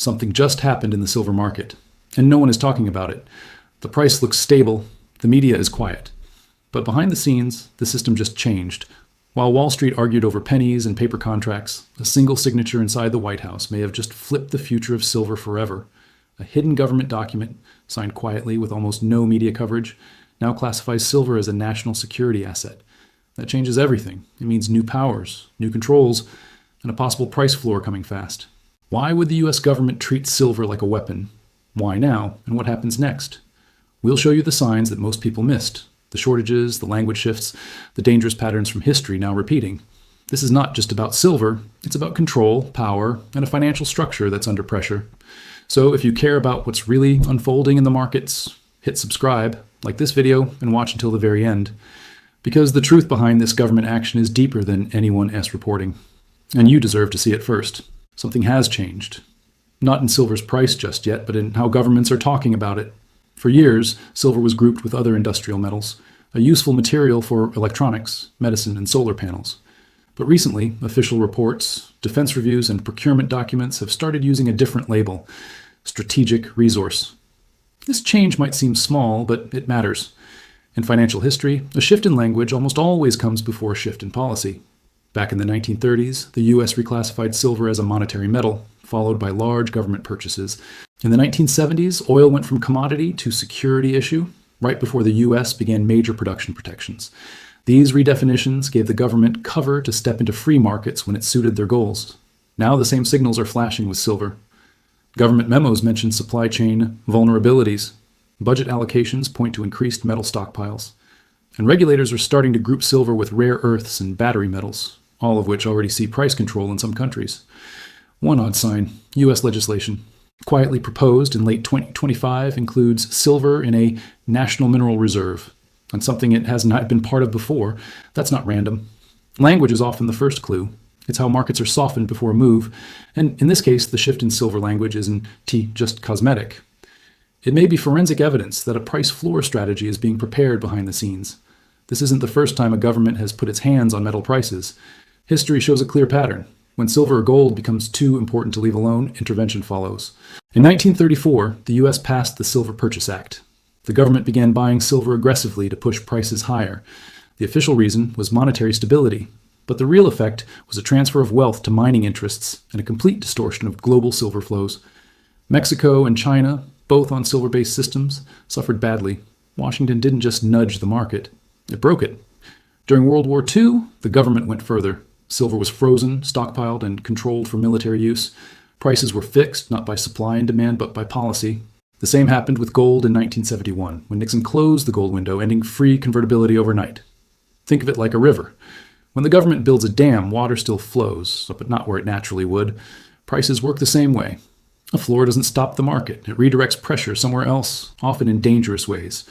Something just happened in the silver market, and no one is talking about it. The price looks stable, the media is quiet. But behind the scenes, the system just changed. While Wall Street argued over pennies and paper contracts, a single signature inside the White House may have just flipped the future of silver forever. A hidden government document, signed quietly with almost no media coverage, now classifies silver as a national security asset. That changes everything. It means new powers, new controls, and a possible price floor coming fast. Why would the US government treat silver like a weapon? Why now, and what happens next? We'll show you the signs that most people missed. The shortages, the language shifts, the dangerous patterns from history now repeating. This is not just about silver, it's about control, power, and a financial structure that's under pressure. So if you care about what's really unfolding in the markets, hit subscribe, like this video, and watch until the very end. Because the truth behind this government action is deeper than anyone reporting. And you deserve to see it first. Something has changed. Not in silver's price just yet, but in how governments are talking about it. For years, silver was grouped with other industrial metals, a useful material for electronics, medicine, and solar panels. But recently, official reports, defense reviews, and procurement documents have started using a different label: strategic resource. This change might seem small, but it matters. In financial history, a shift in language almost always comes before a shift in policy. Back in the 1930s, the US reclassified silver as a monetary metal, followed by large government purchases. In the 1970s, oil went from commodity to security issue, right before the US began major production protections. These redefinitions gave the government cover to step into free markets when it suited their goals. Now the same signals are flashing with silver. Government memos mention supply chain vulnerabilities. Budget allocations point to increased metal stockpiles. And regulators are starting to group silver with rare earths and battery metals, all of which already see price control in some countries. One odd sign: US legislation, quietly proposed in late 2025, includes silver in a national mineral reserve, and something it has not been part of before. That's not random. Language is often the first clue. It's how markets are softened before a move, and in this case, the shift in silver language isn't just cosmetic. It may be forensic evidence that a price floor strategy is being prepared behind the scenes. This isn't the first time a government has put its hands on metal prices. History shows a clear pattern. When silver or gold becomes too important to leave alone, intervention follows. In 1934, the US passed the Silver Purchase Act. The government began buying silver aggressively to push prices higher. The official reason was monetary stability, but the real effect was a transfer of wealth to mining interests and a complete distortion of global silver flows. Mexico and China, both on silver-based systems, suffered badly. Washington didn't just nudge the market, it broke it. During World War II, the government went further. Silver was frozen, stockpiled, and controlled for military use. Prices were fixed, not by supply and demand, but by policy. The same happened with gold in 1971, when Nixon closed the gold window, ending free convertibility overnight. Think of it like a river. When the government builds a dam, water still flows, but not where it naturally would. Prices work the same way. A floor doesn't stop the market. It redirects pressure somewhere else, often in dangerous ways.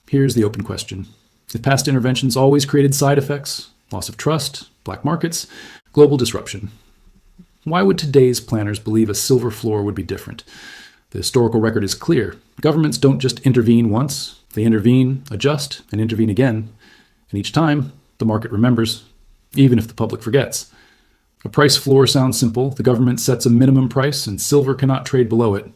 Here's the open question. If past interventions always created side effects, loss of trust, black markets, global disruption, why would today's planners believe a silver floor would be different? The historical record is clear. Governments don't just intervene once. They intervene, adjust, and intervene again. And each time, the market remembers, even if the public forgets. A price floor sounds simple. The government sets a minimum price, and silver cannot trade below it.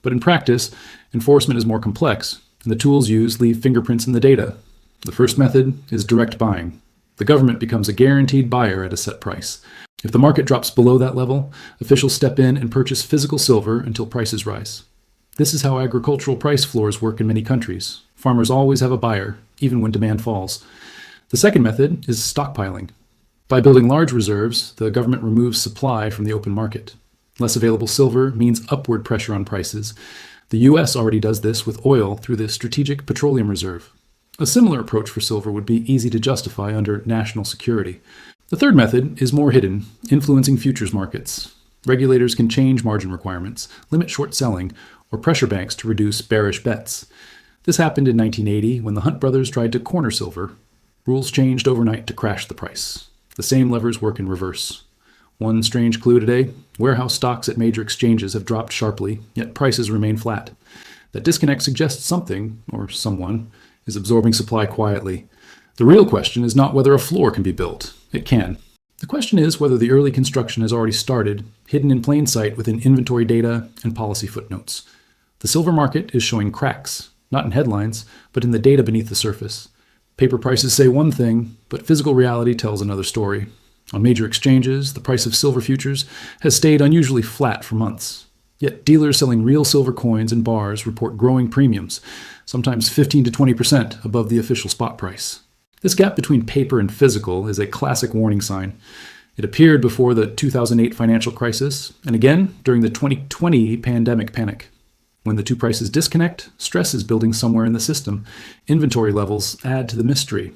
But in practice, enforcement is more complex, and the tools used leave fingerprints in the data. The first method is direct buying. The government becomes a guaranteed buyer at a set price. If the market drops below that level, officials step in and purchase physical silver until prices rise. This is how agricultural price floors work in many countries. Farmers always have a buyer, even when demand falls. The second method is stockpiling. By building large reserves, the government removes supply from the open market. Less available silver means upward pressure on prices. The US already does this with oil through the Strategic Petroleum Reserve. A similar approach for silver would be easy to justify under national security. The third method is more hidden, influencing futures markets. Regulators can change margin requirements, limit short selling, or pressure banks to reduce bearish bets. This happened in 1980 when the Hunt brothers tried to corner silver. Rules changed overnight to crash the price. The same levers work in reverse. One strange clue today: warehouse stocks at major exchanges have dropped sharply, yet prices remain flat. That disconnect suggests something, or someone, is absorbing supply quietly. The real question is not whether a floor can be built. It can. The question is whether the early construction has already started, hidden in plain sight within inventory data and policy footnotes. The silver market is showing cracks, not in headlines, but in the data beneath the surface. Paper prices say one thing, but physical reality tells another story. On major exchanges, the price of silver futures has stayed unusually flat for months. Yet dealers selling real silver coins and bars report growing premiums, sometimes 15 to 20% above the official spot price. This gap between paper and physical is a classic warning sign. It appeared before the 2008 financial crisis, and again during the 2020 pandemic panic. When the two prices disconnect, stress is building somewhere in the system. Inventory levels add to the mystery.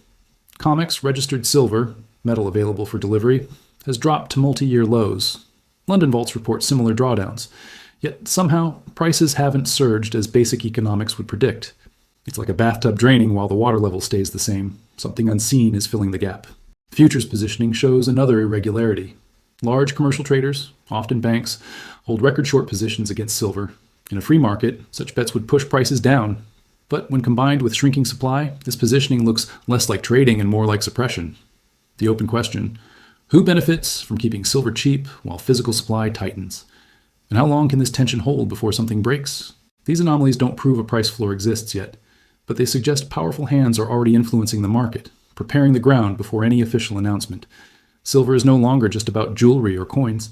COMEX registered silver, metal available for delivery, has dropped to multi-year lows. London vaults report similar drawdowns. Yet somehow, prices haven't surged as basic economics would predict. It's like a bathtub draining while the water level stays the same. Something unseen is filling the gap. Futures positioning shows another irregularity. Large commercial traders, often banks, hold record short positions against silver. In a free market, such bets would push prices down. But when combined with shrinking supply, this positioning looks less like trading and more like suppression. The open question: who benefits from keeping silver cheap while physical supply tightens? And how long can this tension hold before something breaks? These anomalies don't prove a price floor exists yet, but they suggest powerful hands are already influencing the market, preparing the ground before any official announcement. Silver is no longer just about jewelry or coins.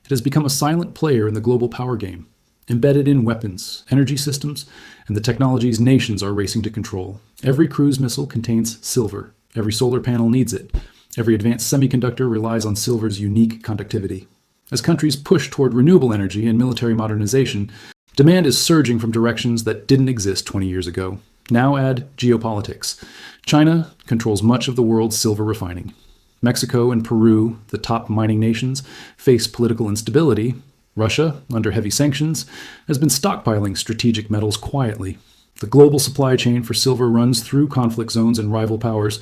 It has become a silent player in the global power game, embedded in weapons, energy systems, and the technologies nations are racing to control. Every cruise missile contains silver. Every solar panel needs it. Every advanced semiconductor relies on silver's unique conductivity. As countries push toward renewable energy and military modernization, demand is surging from directions that didn't exist 20 years ago. Now add geopolitics. China controls much of the world's silver refining. Mexico and Peru, the top mining nations, face political instability. Russia, under heavy sanctions, has been stockpiling strategic metals quietly. The global supply chain for silver runs through conflict zones and rival powers,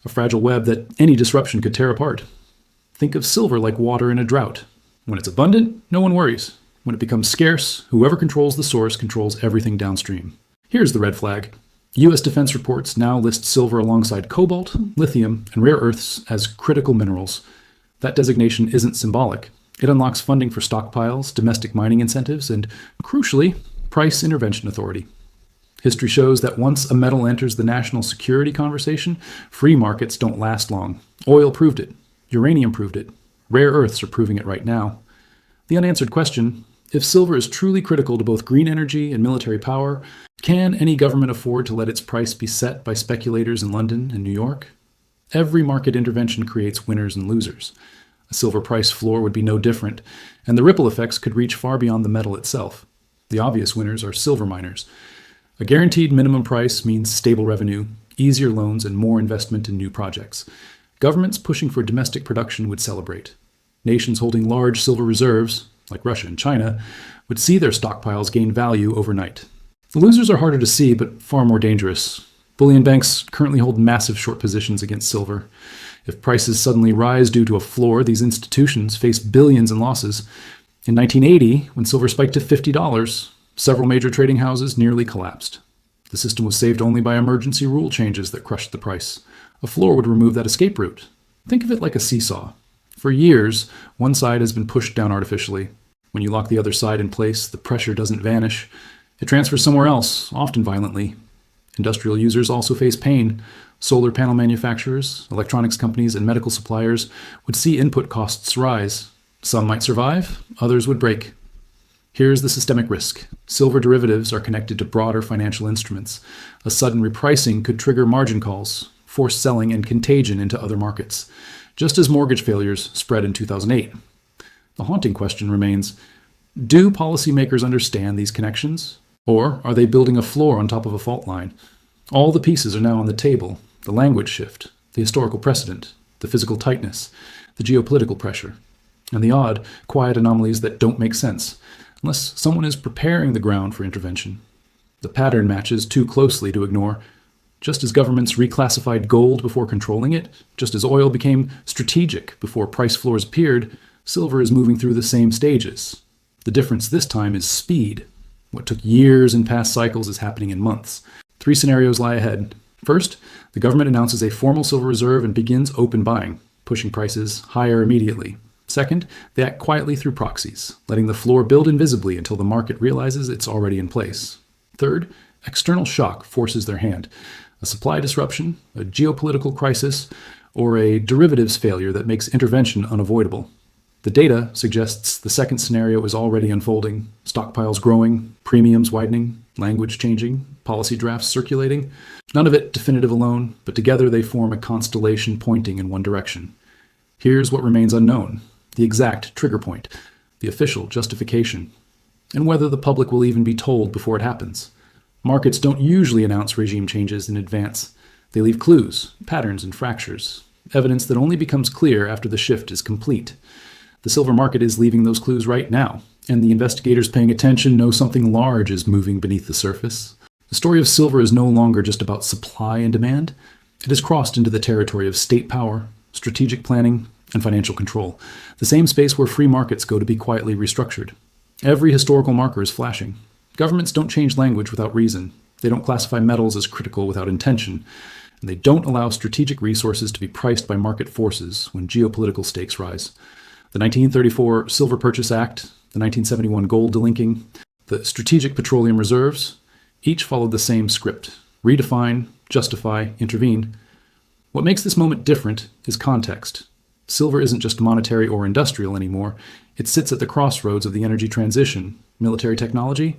a fragile web that any disruption could tear apart. Think of silver like water in a drought. When it's abundant, no one worries. When it becomes scarce, whoever controls the source controls everything downstream. Here's the red flag. U.S. defense reports now list silver alongside cobalt, lithium, and rare earths as critical minerals. That designation isn't symbolic. It unlocks funding for stockpiles, domestic mining incentives, and, crucially, price intervention authority. History shows that once a metal enters the national security conversation, free markets don't last long. Oil proved it. Uranium proved it. Rare earths are proving it right now. The unanswered question: if silver is truly critical to both green energy and military power, can any government afford to let its price be set by speculators in London and New York? Every market intervention creates winners and losers. A silver price floor would be no different, and the ripple effects could reach far beyond the metal itself. The obvious winners are silver miners. A guaranteed minimum price means stable revenue, easier loans, and more investment in new projects. Governments pushing for domestic production would celebrate. Nations holding large silver reserves, like Russia and China, would see their stockpiles gain value overnight. The losers are harder to see, but far more dangerous. Bullion banks currently hold massive short positions against silver. If prices suddenly rise due to a floor, these institutions face billions in losses. In 1980, when silver spiked to $50, several major trading houses nearly collapsed. The system was saved only by emergency rule changes that crushed the price. A floor would remove that escape route. Think of it like a seesaw. For years, one side has been pushed down artificially. When you lock the other side in place, the pressure doesn't vanish. It transfers somewhere else, often violently. Industrial users also face pain. Solar panel manufacturers, electronics companies, and medical suppliers would see input costs rise. Some might survive, others would break. Here's the systemic risk. Silver derivatives are connected to broader financial instruments. A sudden repricing could trigger margin calls, force selling and contagion into other markets, just as mortgage failures spread in 2008. The haunting question remains: do policymakers understand these connections? Or are they building a floor on top of a fault line? All the pieces are now on the table: the language shift, the historical precedent, the physical tightness, the geopolitical pressure, and the odd, quiet anomalies that don't make sense, unless someone is preparing the ground for intervention. The pattern matches too closely to ignore. Just as governments reclassified gold before controlling it, just as oil became strategic before price floors appeared, silver is moving through the same stages. The difference this time is speed. What took years in past cycles is happening in months. 3 scenarios lie ahead. First, the government announces a formal silver reserve and begins open buying. pushing prices higher immediately. Second, they act quietly through proxies, letting the floor build invisibly until the market realizes it's already in place. Third, external shock forces their hand. A supply disruption, a geopolitical crisis, or a derivatives failure that makes intervention unavoidable. The data suggests the second scenario is already unfolding. Stockpiles growing, premiums widening, language changing, policy drafts circulating. None of it definitive alone, but together they form a constellation pointing in one direction. Here's what remains unknown: the exact trigger point, the official justification, and whether the public will even be told before it happens. Markets don't usually announce regime changes in advance. They leave clues, patterns, and fractures, evidence that only becomes clear after the shift is complete. The silver market is leaving those clues right now, and the investigators paying attention know something large is moving beneath the surface. The story of silver is no longer just about supply and demand. It has crossed into the territory of state power, strategic planning, and financial control, the same space where free markets go to be quietly restructured. Every historical marker is flashing. Governments don't change language without reason. They don't classify metals as critical without intention. And they don't allow strategic resources to be priced by market forces when geopolitical stakes rise. The 1934 Silver Purchase Act, the 1971 gold delinking, the Strategic Petroleum Reserves, each followed the same script: redefine, justify, intervene. What makes this moment different is context. Silver isn't just monetary or industrial anymore. It sits at the crossroads of the energy transition, military technology,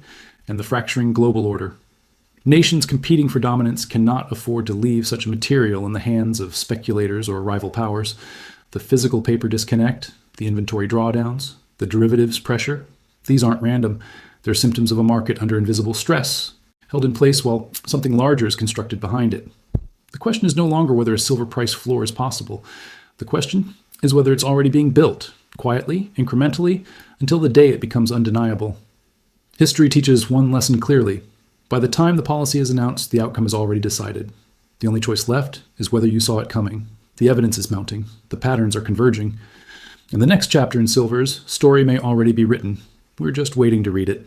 and the fracturing global order. Nations competing for dominance cannot afford to leave such a material in the hands of speculators or rival powers. The physical paper disconnect, the inventory drawdowns, the derivatives pressure, these aren't random. They're symptoms of a market under invisible stress, held in place while something larger is constructed behind it. The question is no longer whether a silver price floor is possible. The question is whether it's already being built, quietly, incrementally, until the day it becomes undeniable. History teaches one lesson clearly. By the time the policy is announced, the outcome is already decided. The only choice left is whether you saw it coming. The evidence is mounting. The patterns are converging. And the next chapter in silver's story may already be written. We're just waiting to read it.